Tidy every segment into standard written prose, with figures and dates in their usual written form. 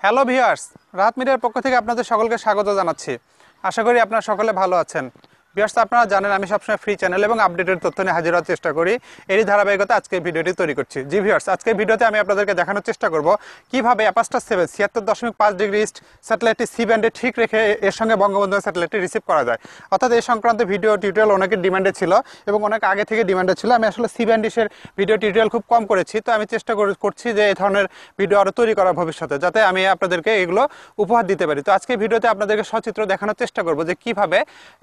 Hello viewers, Rahat মিডিয়ার পক্ষ থেকে আপনাদের সকলকে স্বাগত জানাচ্ছি। আশা করি আপনারা সকলে ভালো আছেন। ভিউয়ার্স, আপনারা জানেন আমি সবসময় ফ্রি চ্যানেল এবং আপডেটেড তথ্য নিয়ে হাজির হওয়ার চেষ্টা করি। এরই ধারাবাহিকতা আজকে ভিডিওটি তৈরি করছি। জি ভিউয়ার্স, আজকের ভিডিওতে আমি আপনাদেরকে দেখানোর চেষ্টা করব কিভাবে অ্যাপাস্টার 7 76.5 ডিগ্রি ইস্ট স্যাটেলাইটটি সি ব্যান্ডে ঠিক রেখে এর সঙ্গে বঙ্গবন্ধু স্যাটেলাইটটি রিসিভ করা যায়। অর্থাৎ এই সংক্রান্ত ভিডিও টিউটোরিয়াল অনেকের ডিমান্ডে ছিল এবং অনেক আগে থেকে ডিমান্ডে ছিল। আমি আসলে সি ব্যান্ড ডিশের ভিডিও টিউটোরিয়াল খুব কম করেছি, তো আমি চেষ্টা করছি যে এই ধরনের ভিডিও আরও তৈরি করার ভবিষ্যতে, যাতে আমি আপনাদেরকে এগুলো উপহার দিতে পারি। তো আজকে ভিডিওতে আপনাদেরকে সচিত্র দেখানোর চেষ্টা করব যে কিভাবে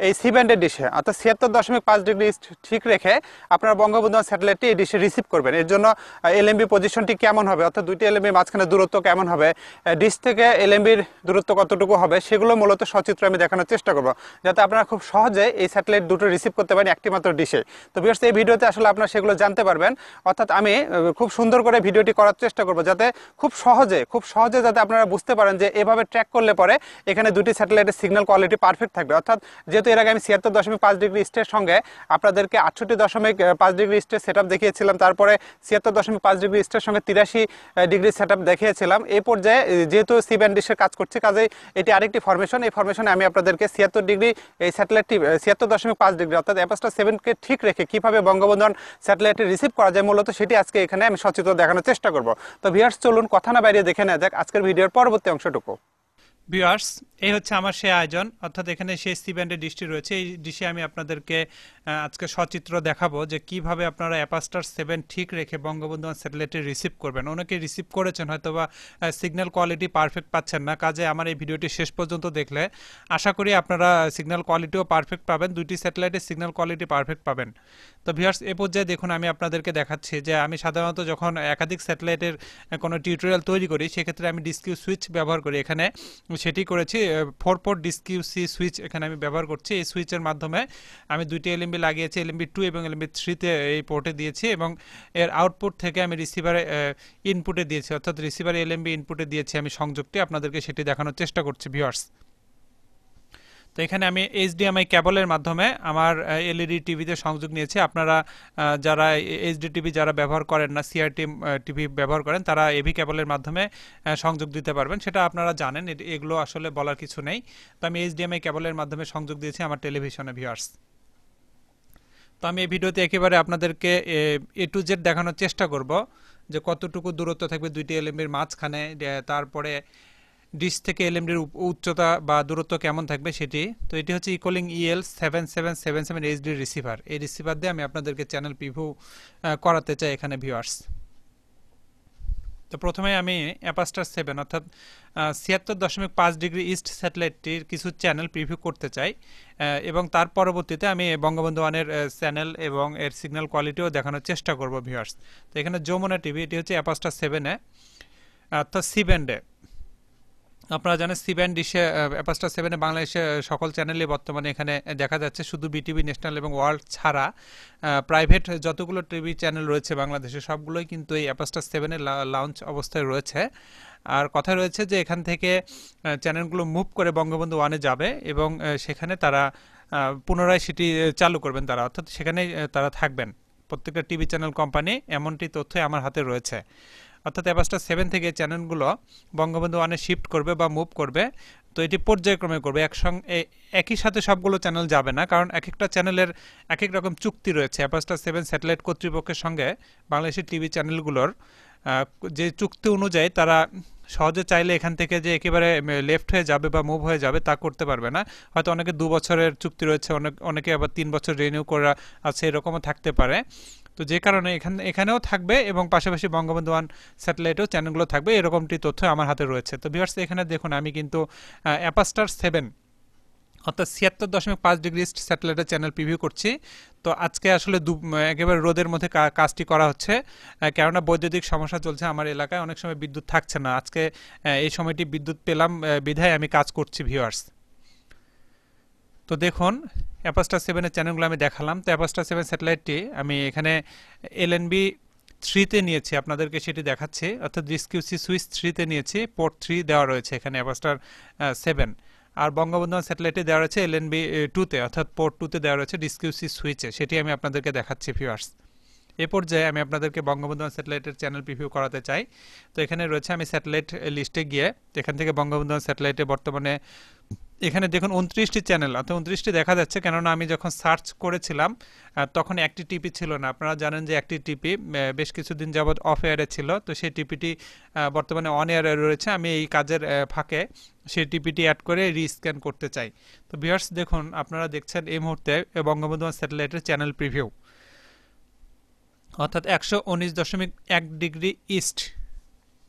এই সি ব্যান্ডের ডিশে অর্থাৎ 76.5 ডিগ্রি ইস্ট ঠিক রেখে আপনার বঙ্গবন্ধু স্যাটেলাইটটি এই ডিশে রিসিভ করবেন। এর জন্য এলএমবি পজিশনটি কেমন হবে, অর্থাৎ দুইটি এলএমবির মাঝখানে দূরত্ব কেমন হবে, ডিশ থেকে এলএমবির দূরত্ব কতটুকু হবে, সেগুলো মূলত সচিত্র আমি দেখানোর চেষ্টা করব, যাতে আপনারা খুব সহজে এই স্যাটেলাইট দুটো রিসিভ করতে পারেন একটি মাত্র ডিশে। তো ভিউয়ার্স, এই ভিডিওতে আসলে আপনারা সেগুলো জানতে পারবেন। অর্থাৎ আমি খুব সুন্দর করে ভিডিওটি করার চেষ্টা করব, যাতে খুব সহজে যাতে আপনারা বুঝতে পারেন যে এভাবে ট্র্যাক করলে পরে এখানে দুটি স্যাটেলাইটের সিগন্যাল কোয়ালিটি পারফেক্ট থাকবে। অর্থাৎ যেহেতু এর আগে আমি 76.5 ডিগ্রি ইস্টের সঙ্গে আপনাদেরকে 68.5 ডিগ্রি ইস্টের সেট আপ দেখিয়েছিলাম, তারপরে 76.5 ডিগ্রি ইস্টের সঙ্গে 83 ডিগ্রি সেট আপ দেখিয়েছিলাম। এই পর্যায়ে যেহেতু সি ব্যান্ড ডিশের কাজ করছে, কাজেই এটি আরেকটি ফরমেশন। এই ফরমেশনে আমি আপনাদেরকে 76 ডিগ্রি এই স্যাটেলাইটটি 76.5 ডিগ্রি অর্থাৎ অ্যাপাস্টার 7কে ঠিক রেখে কীভাবে বঙ্গবন্ধু স্যাটেলাইটটি রিসিভ করা যায়, মূলত সেটি আজকে এখানে আমি সচিত্র দেখানোর চেষ্টা করব। তো ভিউয়ার্স, চলুন কথা না বাইরে দেখে নেওয়া যাক আজকের ভিডিওর পরবর্তী অংশটুকু। ভিউয়ার্স, এই হচ্ছে আমার সেই আয়োজন, অর্থাৎ এখানে সেই সি ব্যান্ডের ডিশটি রয়েছে। এই ডিশে আমি আপনাদেরকে আজকে সচিত্র দেখাবো যে কিভাবে আপনারা অ্যাপাস্টার 7 ঠিক রেখে বঙ্গবন্ধু স্যাটেলাইটে রিসিভ করবেন। অনেকে রিসিভ করেছেন, হয়তো বা সিগন্যাল কোয়ালিটি পারফেক্ট পাচ্ছেন না, কাজে আমার এই ভিডিওটি শেষ পর্যন্ত দেখলে আশা করি আপনারা সিগন্যাল কোয়ালিটিও পারফেক্ট পাবেন, দুইটি স্যাটেলাইটের সিগন্যাল কোয়ালিটি পারফেক্ট পাবেন। তো ভিউয়ার্স, এ পর্যায়ে দেখুন আমি আপনাদেরকে দেখাচ্ছি যে আমি সাধারণত যখন একাধিক স্যাটেলাইটের কোনো টিউটোরিয়াল তৈরি করি, সেক্ষেত্রে আমি ডিসকিউ সুইচ ব্যবহার করি। এখানে সেটি করেছি 4 পোর্ট ডিসকিউসি সুইচ এখানে আমি ব্যবহার করছি। এই সুইচের মাধ্যমে আমি দুইটি এলএমবি লাগিয়েছি, এলএমবি 2 এবং এলএমবি 3তে এই পোর্টে দিয়েছি এবং এর আউটপুট থেকে আমি রিসিভারে ইনপুটে দিয়েছি, অর্থাৎ রিসিভারে এলএমবি ইনপুটে দিয়েছি আমি সংযোগটি। আপনাদেরকে সেটি দেখানোর চেষ্টা করছি ভিউয়ার্স। তো এখানে আমি এইচডিএমআই কেবলের মাধ্যমে আমার এলইডি টিভিতে সংযোগ নিয়েছি। আপনারা যারা এইচডি টিভি যারা ব্যবহার করেন না, সিআরটি টিভি ব্যবহার করেন, তারা এভি কেবলের মাধ্যমে সংযোগ দিতে পারবেন, সেটা আপনারা জানেন, এগুলো আসলে বলার কিছু নেই। তো আমি এইচডিএমআই কেবলের মাধ্যমে সংযোগ দিয়েছি আমার টেলিভিশনে ভিউয়ার্স। তো আমি এই ভিডিওতে একেবারে আপনাদেরকে এ টু জেড দেখানোর চেষ্টা করব যে কতটুকু দূরত্ব থাকবে দুইটি এলএমবির মাঝখানে, তারপরে ডিশ থেকে এলএমডির উচ্চতা বা দূরত্ব কেমন থাকবে সেটি। তো এটি হচ্ছে ইকোলিং EL 7777 এইচডি রিসিভার। এই রিসিভার দিয়ে আমি আপনাদেরকে চ্যানেল প্রিভিউ করাতে চাই এখানে ভিউয়ার্স। তো প্রথমে আমি অ্যাপাস্টার 7 অর্থাৎ 76.5 ডিগ্রি ইস্ট স্যাটেলাইটটির কিছু চ্যানেল প্রিভিউ করতে চাই এবং তার পরবর্তীতে আমি বঙ্গবন্ধু 1-এর চ্যানেল এবং এর সিগন্যাল কোয়ালিটিও দেখানোর চেষ্টা করব ভিউয়ার্স। তো এখানে যমুনা টিভি, এটি হচ্ছে অ্যাপাস্টার 7-এ অর্থাৎ সি ব্যান্ডে। আপনারা জানেন সি ব্যান্ড ডিশে অ্যাপাস্টার 7-এ বাংলাদেশে সকল চ্যানেলই বর্তমানে এখানে দেখা যাচ্ছে, শুধু বিটিভি, ন্যাশনাল এবং ওয়ার্ল্ড ছাড়া প্রাইভেট যতগুলো টিভি চ্যানেল রয়েছে বাংলাদেশে সবগুলোই কিন্তু এই অ্যাপাস্টার 7-এ লঞ্চ অবস্থায় রয়েছে। আর কথা রয়েছে যে এখান থেকে চ্যানেলগুলো মুভ করে বঙ্গবন্ধু 1-এ যাবে এবং সেখানে তারা পুনরায় সেটি চালু করবেন তারা, অর্থাৎ সেখানেই তারা থাকবেন প্রত্যেকটা টিভি চ্যানেল কোম্পানি, এমনটি তথ্যই আমার হাতে রয়েছে। অর্থাৎ অ্যাপাস্টার 7 থেকে চ্যানেলগুলো বঙ্গবন্ধু 1-এ শিফট করবে বা মুভ করবে। তো এটি পর্যায়ক্রমে করবে, একই সাথে সবগুলো চ্যানেল যাবে না, কারণ এক একটা চ্যানেলের এক এক রকম চুক্তি রয়েছে অ্যাপাস্টার 7 স্যাটেলাইট কর্তৃপক্ষের সঙ্গে। বাংলাদেশের টিভি চ্যানেলগুলোর যে চুক্তি অনুযায়ী তারা সহজে চাইলে এখান থেকে যে একেবারে লেফট হয়ে যাবে বা মুভ হয়ে যাবে তা করতে পারবে না। হয়তো অনেকে 2 বছরের চুক্তি রয়েছে, অনেকে আবার 3 বছর রিনিউ করা আছে, এরকমও থাকতে পারে। তো যে কারণে এখানেও থাকবে এবং পাশাপাশি বঙ্গবন্ধু 1 স্যাটেলাইটেও চ্যানেলগুলো থাকবে, এরকমটি তথ্য আমার হাতে রয়েছে। তো ভিউয়ার্স, এখানে দেখুন আমি কিন্তু অ্যাপাস্টার 7 অর্থাৎ 76.5 ডিগ্রি ইস্ট স্যাটেলাইটের চ্যানেল প্রিভিউ করছি। তো আজকে আসলে একেবারে রোদের মধ্যে কাজটি করা হচ্ছে, কেননা বৈদ্যুতিক সমস্যা চলছে আমার এলাকায়, অনেক সময় বিদ্যুৎ থাকছে না। আজকে এই সময়টি বিদ্যুৎ পেলাম বিধায় আমি কাজ করছি ভিউয়ার্স। তো দেখুন অ্যাপাস্টার 7-এর চ্যানেলগুলো আমি দেখালাম। তো অ্যাপাস্টার 7 স্যাটেলাইটটি আমি এখানে এলএনবি 3-তে নিয়েছি, আপনাদেরকে সেটি দেখাচ্ছি, অর্থাৎ ডিসকিউসি সুইচ 3-তে নিয়েছি, পোর্ট 3 দেওয়া রয়েছে এখানে অ্যাপাস্টার 7। আর বঙ্গবন্ধু স্যাটেলাইটে দেওয়া রয়েছে এলএনবি 2-তে, অর্থাৎ পোর্ট 2-তে দেওয়া রয়েছে ডিসকিউসি সুইচে, সেটি আমি আপনাদেরকে দেখাচ্ছি ভিউয়ার্স। এ পর্যায়ে আমি আপনাদেরকে বঙ্গবন্ধু স্যাটেলাইটের চ্যানেল প্রিভিউ করাতে চাই। তো এখানে রয়েছে, আমি স্যাটেলাইট লিস্টে গিয়ে এখান থেকে বঙ্গবন্ধু স্যাটেলাইটে বর্তমানে এখানে দেখুন 29টি চ্যানেল, অর্থাৎ 29টি দেখা যাচ্ছে, কেননা আমি যখন সার্চ করেছিলাম তখন একটি টিপি ছিল না। আপনারা জানেন যে একটি টিপি বেশ কিছুদিন যাবৎ অফ এয়ারে ছিল, তো সেই টিপিটি বর্তমানে অন এয়ারে রয়েছে। আমি এই কাজের ফাঁকে সেই টিপিটি অ্যাড করে রিস্ক্যান করতে চাই। তো ভিউয়ার্স দেখুন, আপনারা দেখছেন এই মুহূর্তে বঙ্গবন্ধু স্যাটেলাইটের চ্যানেল প্রিভিউ, অর্থাৎ 119.1 ডিগ্রি ইস্ট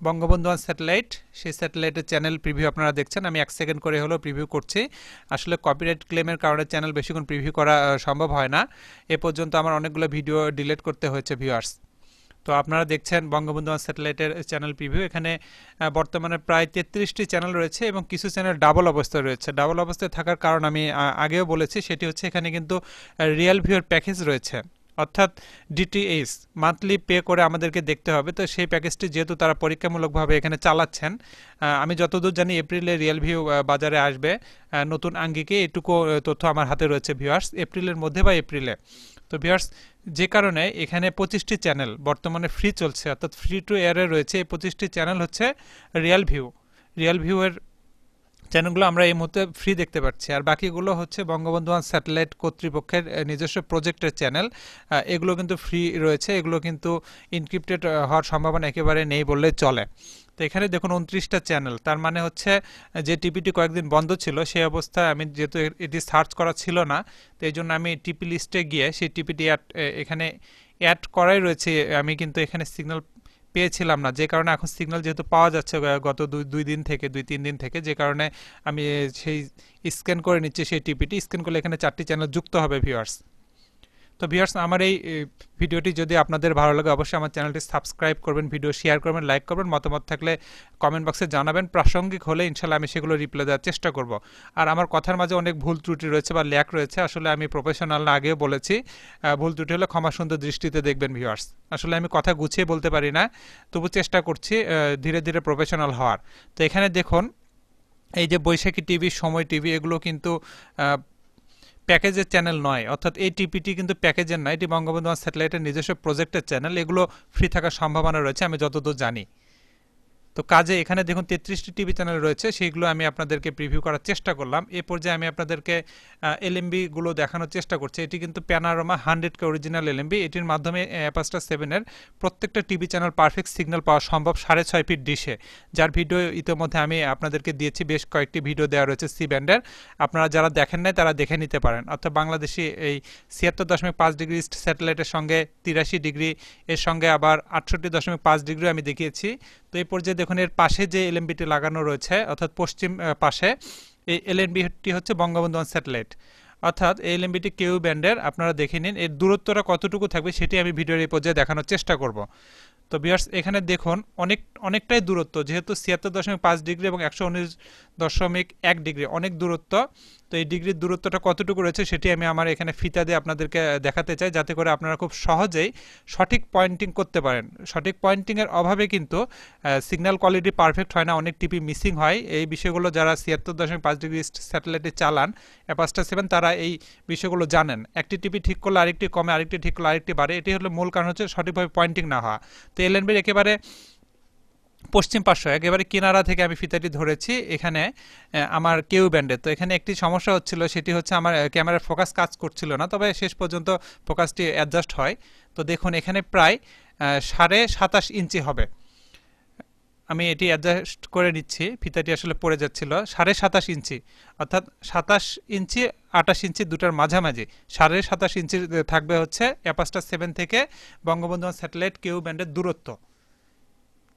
বঙ্গবন্ধু স্যাটেলাইট, সেই স্যাটেলাইটের চ্যানেল প্রিভিউ আপনারা দেখছেন। আমি 1 সেকেন্ড করে হলেও প্রিভিউ করছি। আসলে কপিরাইট ক্লেমের কারণে চ্যানেল বেশিক্ষণ প্রিভিউ করা সম্ভব হয় না। এ পর্যন্ত আমার অনেকগুলো ভিডিও ডিলিট করতে হয়েছে ভিউয়ার্স। তো আপনারা দেখছেন বঙ্গবন্ধু স্যাটেলাইটের চ্যানেল প্রিভিউ। এখানে বর্তমানে প্রায় 33টি চ্যানেল রয়েছে এবং কিছু চ্যানেল ডাবল অবস্থায় রয়েছে। ডাবল অবস্থায় থাকার কারণ আমি আগেও বলেছি, সেটি হচ্ছে এখানে কিন্তু রিয়েল ভিউর প্যাকেজ রয়েছে, অর্থাৎ ডিটিএইচ মান্থলি পে করে আমাদেরকে দেখতে হবে। তো সেই প্যাকেজটি যেহেতু তারা পরীক্ষামূলকভাবে এখানে চালাচ্ছেন, আমি যতদূর জানি এপ্রিলে রিয়েল ভিউ বাজারে আসবে নতুন আঙ্গিকে, এটুকু তথ্য আমার হাতে রয়েছে ভিউয়ার্স, এপ্রিলের মধ্যে বা এপ্রিলে। তো ভিউয়ার্স, যে কারণে এখানে 25টি চ্যানেল বর্তমানে ফ্রি চলছে, অর্থাৎ ফ্রি টু এয়ারে রয়েছে। এই 25টি চ্যানেল হচ্ছে রিয়েল ভিউয়ের চ্যানেলগুলো আমরা এই মুহূর্তে ফ্রি দেখতে পাচ্ছি, আর বাকিগুলো হচ্ছে বঙ্গবন্ধু স্যাটেলাইট কর্তৃপক্ষের নিজস্ব প্রজেক্টের চ্যানেল। এগুলো কিন্তু ফ্রি রয়েছে, এগুলো কিন্তু ইনক্রিপ্টেড হওয়ার সম্ভাবনা একেবারে নেই বললে চলে। তো এখানে দেখুন 29টা চ্যানেল, তার মানে হচ্ছে যে টিপিটি কয়েকদিন বন্ধ ছিল, সেই অবস্থায় আমি যেহেতু এটি সার্চ করা ছিল না, তো এই জন্য আমি টিপি লিস্টে গিয়ে সেই টিপিটি এখানে অ্যাড করাই রয়েছে। আমি কিন্তু এখানে সিগন্যাল পেয়েছিলাম না, যে কারণে এখন সিগন্যাল যেহেতু পাওয়া যাচ্ছে গত 2-3 দিন থেকে, যে কারণে আমি সেই স্ক্যান করে নিচ্ছি সেই টিপিটি। স্ক্যান করলে এখানে 4টি চ্যানেল যুক্ত হবে ভিউয়ার্স। তো ভিউয়ার্স, আমার এই ভিডিওটি যদি আপনাদের ভালো লাগে অবশ্যই আমার চ্যানেলটি সাবস্ক্রাইব করবেন, ভিডিও শেয়ার করবেন, লাইক করবেন, মতামত থাকলে কমেন্ট বক্সে জানাবেন। প্রাসঙ্গিক হলে ইনশাল্লাহ আমি সেগুলো রিপ্লাই দেওয়ার চেষ্টা করব। আর আমার কথার মাঝে অনেক ভুল ত্রুটি রয়েছে বা ল্যাক রয়েছে, আসলে আমি প্রফেশনাল না, আগেও বলেছি, ভুল ত্রুটি হলে ক্ষমা সুন্দর দৃষ্টিতে দেখবেন ভিউয়ার্স। আসলে আমি কথা গুছিয়ে বলতে পারি না, তবু চেষ্টা করছি ধীরে ধীরে প্রফেশনাল হওয়ার। তো এখানে দেখুন, এই যে বৈশাখী টিভি, সময় টিভি, এগুলো কিন্তু প্যাকেজের চ্যানেল নয়, অর্থাৎ এই টিপিটি কিন্তু প্যাকেজের নয়, এটি বঙ্গবন্ধু স্যাটেলাইটের নিজস্ব প্রজেক্টের চ্যানেল। এগুলো ফ্রি থাকার সম্ভাবনা রয়েছে আমি যতদূর জানি। তো কাজে এখানে দেখুন 33টি টিভি চ্যানেল রয়েছে, সেইগুলো আমি আপনাদেরকে প্রিভিউ করার চেষ্টা করলাম। এ পর্যায়ে আমি আপনাদেরকে এলএমবিগুলো দেখানোর চেষ্টা করছি। এটি কিন্তু প্যানারোমা 100K অরিজিনাল এলএমবি। এটির মাধ্যমে অ্যাপাস্টার 7-এর প্রত্যেকটা টিভি চ্যানেল পারফেক্ট সিগন্যাল পাওয়া সম্ভব 6.5 ফিট ডিশে, যার ভিডিও ইতিমধ্যে আমি আপনাদেরকে দিয়েছি। বেশ কয়েকটি ভিডিও দেওয়া রয়েছে সি ব্যান্ডের, আপনারা যারা দেখেন নাই তারা দেখে নিতে পারেন। অর্থাৎ বাংলাদেশি এই 76.5 ডিগ্রি ইস্ট স্যাটেলাইটের সঙ্গে 83 ডিগ্রি, এর সঙ্গে আবার 68.5 ডিগ্রি আমি দেখিয়েছি। তো এই পর্যায়ে দেখুন, এর পাশে যে এলএমবিটি লাগানো রয়েছে, অর্থাৎ পশ্চিম পাশে, এই এলএমবিটি হচ্ছে বঙ্গবন্ধু স্যাটেলাইট, অর্থাৎ এই এলএমবিটি কেউ ব্যান্ডের। আপনারা দেখে নিন এর দূরত্বটা কতটুকু থাকবে, সেটি আমি ভিডিওর এই পর্যায়ে দেখানোর চেষ্টা করব। তো ভিউয়ার্স, এখানে দেখুন অনেকটাই দূরত্ব, যেহেতু 76.5 ডিগ্রি এবং 119.1 ডিগ্রি, অনেক দূরত্ব। তো এই ডিগ্রির দূরত্বটা কতটুকু রয়েছে সেটি আমি আমার এখানে ফিতা দিয়ে আপনাদেরকে দেখাতে চাই, যাতে করে আপনারা খুব সহজেই সঠিক পয়েন্টিং করতে পারেন। সঠিক পয়েন্টিংয়ের অভাবে কিন্তু সিগন্যাল কোয়ালিটি পারফেক্ট হয় না, অনেক টিপি মিসিং হয়। এই বিষয়গুলো যারা 76.5 ডিগ্রি স্যাটেলাইটে চালান অ্যাপাস্টার 7, তারা এই বিষয়গুলো জানেন। একটি টিপি ঠিক করলে আরেকটি কমে, আরেকটি ঠিক করলে আরেকটি বাড়ে। এটি হলো মূল কারণ, হচ্ছে সঠিকভাবে পয়েন্টিং না হওয়া। তো এলএনবির একেবারে পশ্চিম পার্শ্ব, একেবারে কিনারা থেকে আমি ফিতাটি ধরেছি এখানে আমার কেউ ব্যান্ডে। তো এখানে একটি সমস্যা হচ্ছিল, সেটি হচ্ছে আমার ক্যামেরার ফোকাস কাজ করছিল না, তবে শেষ পর্যন্ত ফোকাসটি অ্যাডজাস্ট হয়। তো দেখুন, এখানে প্রায় 27.5 ইঞ্চি হবে। আমি এটি অ্যাডজাস্ট করে নিচ্ছি, ফিতাটি আসলে পড়ে যাচ্ছিল। 27.5 ইঞ্চি, অর্থাৎ 27 ইঞ্চি 28 ইঞ্চি দুটার মাঝামাঝি 27.5 ইঞ্চি থাকবে হচ্ছে অ্যাপাস্টার 7 থেকে বঙ্গবন্ধু স্যাটেলাইট কেউ ব্যান্ডের দূরত্ব।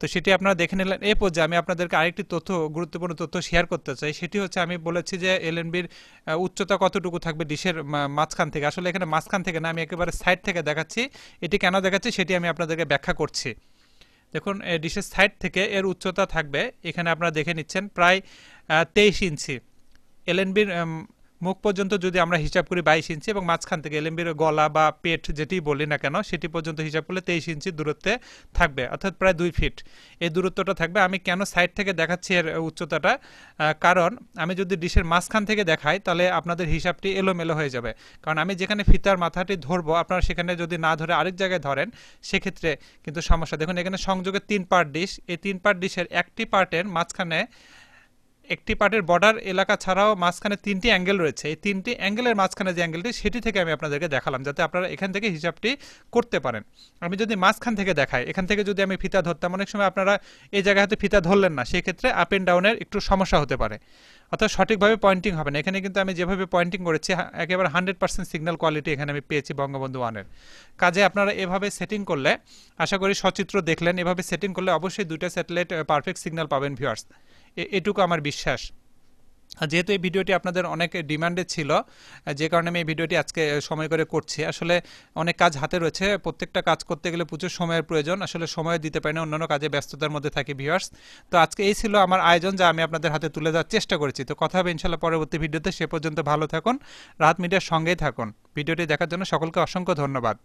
তো সেটি আপনারা দেখে নিলেন। এই পর্যায়ে আমি আপনাদেরকে আরেকটি গুরুত্বপূর্ণ তথ্য শেয়ার করতে চাই। সেটি হচ্ছে, আমি বলেছি যে এলএনবির উচ্চতা কতটুকু থাকবে ডিশের মাঝখান থেকে। আসলে এখানে মাঝখান থেকে না, আমি একেবারে সাইড থেকে দেখাচ্ছি। এটি কেন দেখাচ্ছি সেটি আমি আপনাদেরকে ব্যাখ্যা করছি। দেখুন, ডিশের সাইড থেকে এর উচ্চতা থাকবে, এখানে আপনারা দেখে নিচ্ছেন, প্রায় 23 ইঞ্চি। এলএনবির মুখ পর্যন্ত যদি আমরা হিসাব করি 22 ইঞ্চি এবং মাঝখান থেকে এলএমবির গলা বা পেট যেটি বলি না কেন সেটি পর্যন্ত হিসাব করলে 23 ইঞ্চি দূরত্বে থাকবে, অর্থাৎ প্রায় 2 ফিট এই দূরত্বটা থাকবে। আমি কেন সাইড থেকে দেখাচ্ছি এর উচ্চতাটা, কারণ আমি যদি ডিশের মাঝখান থেকে দেখাই তাহলে আপনাদের হিসাবটি এলোমেলো হয়ে যাবে, কারণ আমি যেখানে ফিতার মাথাটি ধরবো আপনারা সেখানে যদি না ধরে আরেক জায়গায় ধরেন সেক্ষেত্রে কিন্তু সমস্যা। দেখুন এখানে সংযোগের 3 পার্ট ডিশ, এই 3 পার্ট ডিশের একটি পার্টের মাঝখানে একটি পার্টের বর্ডার এলাকা ছাড়াও মাঝখানে 3টি অ্যাঙ্গেল রয়েছে। এই 3টি অ্যাঙ্গেলের মাঝখানে যে অ্যাঙ্গেলটি সেটি থেকে আমি আপনাদেরকে দেখালাম যাতে আপনারা এখান থেকে হিসাবটি করতে পারেন। আমি যদি মাঝখান থেকে দেখাই, এখান থেকে যদি আমি ফিতা ধরতাম, অনেক সময় আপনারা এই জায়গায় হয়তো ফিতা ধরলেন না, সেক্ষেত্রে আপ অ্যান্ড ডাউনের একটু সমস্যা হতে পারে, অর্থাৎ সঠিকভাবে পয়েন্টিং হবে না। এখানে কিন্তু আমি যেভাবে পয়েন্টিং করেছি একেবারে 100% সিগন্যাল কোয়ালিটি এখানে আমি পেয়েছি বঙ্গবন্ধু 1-এর। কাজে আপনারা এভাবে সেটিং করলে, আশা করি সচিত্র দেখলেন, এভাবে সেটিং করলে অবশ্যই দুইটা স্যাটেলাইট পারফেক্ট সিগন্যাল পাবেন ভিউয়ার্স, এটুকু আমার বিশ্বাস। আর যেহেতু এই ভিডিওটি আপনাদের অনেক ডিমান্ডে ছিল, যে কারণে আমি এই ভিডিওটি আজকে সময় করে করছি। আসলে অনেক কাজ হাতে রয়েছে, প্রত্যেকটা কাজ করতে গেলে প্রচুর সময়ের প্রয়োজন, আসলে সময় দিতে পারি না, অন্যান্য কাজে ব্যস্ততার মধ্যে থাকি ভিউয়ার্স। তো আজকে এই ছিল আমার আয়োজন যা আমি আপনাদের হাতে তুলে দেওয়ার চেষ্টা করেছি। তো কথা হবে ইনশাল্লাহ পরবর্তী ভিডিওতে, সে পর্যন্ত ভালো থাকুন, রাহাত মিডিয়ার সঙ্গেই থাকুন। ভিডিওটি দেখার জন্য সকলকে অসংখ্য ধন্যবাদ।